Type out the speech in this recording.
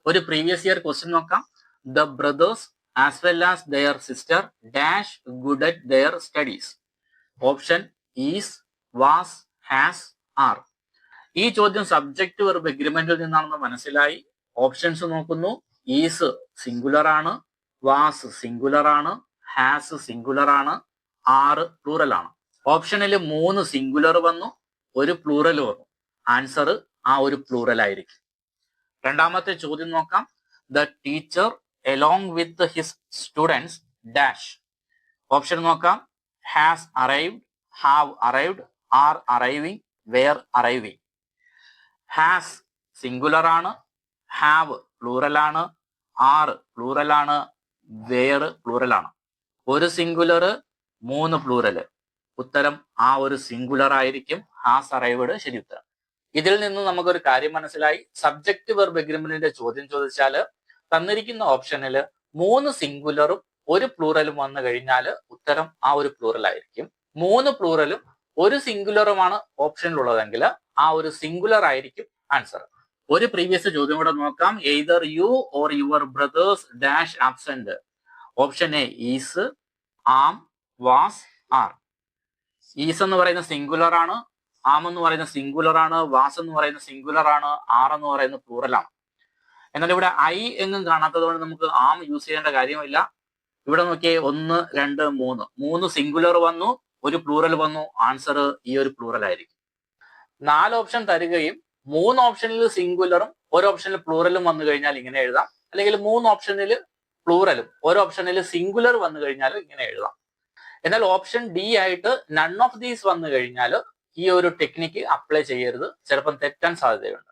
ഒരു previous year question നോക്കാം. The brothers as well as their sister dash good at their studies. Option is, was, has, are. ഈ ചോദ്യം subject verb എഗ്രിമെന്റിൽ നിന്നാണെന്ന് മനസ്സിലായി. Options നോക്കുന്നു. ഈസ് സിംഗുലർ ആണ്, വാസ് സിംഗുലർ ആണ്, ഹാസ് സിംഗുലർ ആണ്, ആർ പ്ലൂറൽ ആണ്. ഓപ്ഷനിൽ 3 സിംഗുലർ വന്നു, ഒരു പ്ലൂറൽ വന്നു. ആൻസർ ആ ഒരു പ്ലൂറൽ ആയിരിക്കും. രണ്ടാമത്തെ ചോദ്യം നോക്കാം. The teacher along with his students dash. Option നോക്കാം. Has arrived, have arrived, are arriving, were arriving. Has singular ആണ്, ഹാവ് പ്ലൂറൽ ആണ്, ആർ പ്ലൂറൽ ആണ്, വെയർ പ്ലൂറൽ ആണ്. ഒരു സിംഗുലർ 3 പ്ലൂറല്. ഉത്തരം ആ ഒരു സിംഗുലർ ആയിരിക്കും. ഹാസ് അറൈവ്ഡ് ശരി ഉത്തരം. ഇതിൽ നിന്ന് നമുക്കൊരു കാര്യം മനസ്സിലായി. സബ്ജക്ട് വെർബ് എഗ്രിമെന്റിന്റെ ചോദ്യം ചോദിച്ചാല് തന്നിരിക്കുന്ന ഓപ്ഷനിൽ 3 സിംഗുലറും ഒരു പ്ലൂറലും വന്നു കഴിഞ്ഞാൽ ഉത്തരം ആ ഒരു പ്ലൂറൽ ആയിരിക്കും. 3 പ്ലൂറലും ഒരു സിംഗുലറുമാണ് ഓപ്ഷനിലുള്ളതെങ്കിൽ ആ ഒരു സിംഗുലർ ആയിരിക്കും ആൻസർ. ഒരു പ്രീവിയസ് ചോദ്യം കൂടെ നോക്കാം. Either you or your brothers dash absent. Option A is, am, was, are. Is എന്ന് പറയുന്ന സിംഗുലർ ആണ്, ആം എന്ന് പറയുന്ന സിംഗുലർ ആണ്, വാസ് എന്ന് പറയുന്ന സിംഗുലർ ആണ്, ആർ എന്ന് പറയുന്ന പ്ലൂറൽ ആണ്. എന്നാൽ ഇവിടെ ഐ എങ്ങും കാണാത്തത് കൊണ്ട് നമുക്ക് ആം യൂസ് ചെയ്യേണ്ട കാര്യമില്ല. ഇവിടെ നോക്കിയേ 1, 2, 3 സിംഗുലർ വന്നു, ഒരു പ്ലൂറൽ വന്നു. ആൻസർ ഈ ഒരു പ്ലൂറൽ ആയിരിക്കും. 4 ഓപ്ഷൻ തരികയും 3 ഓപ്ഷനിൽ സിംഗുലറും ഒരു ഓപ്ഷനിൽ പ്ലൂറലും വന്നു കഴിഞ്ഞാൽ ഇങ്ങനെ എഴുതാം. അല്ലെങ്കിൽ 3 ഓപ്ഷനിൽ പ്ലൂറലും ഒരു ഓപ്ഷനിൽ സിംഗുലർ വന്നു കഴിഞ്ഞാൽ ഇങ്ങനെ എഴുതാം. എന്നാൽ ഓപ്ഷൻ ഡി ആയിട്ട് നൺ ഓഫ് ദീസ് വന്നു കഴിഞ്ഞാൽ ഈ ഒരു ടെക്നിക്ക് അപ്ലൈ ചെയ്യരുത്, ചിലപ്പം തെറ്റാൻ സാധ്യതയുണ്ട്.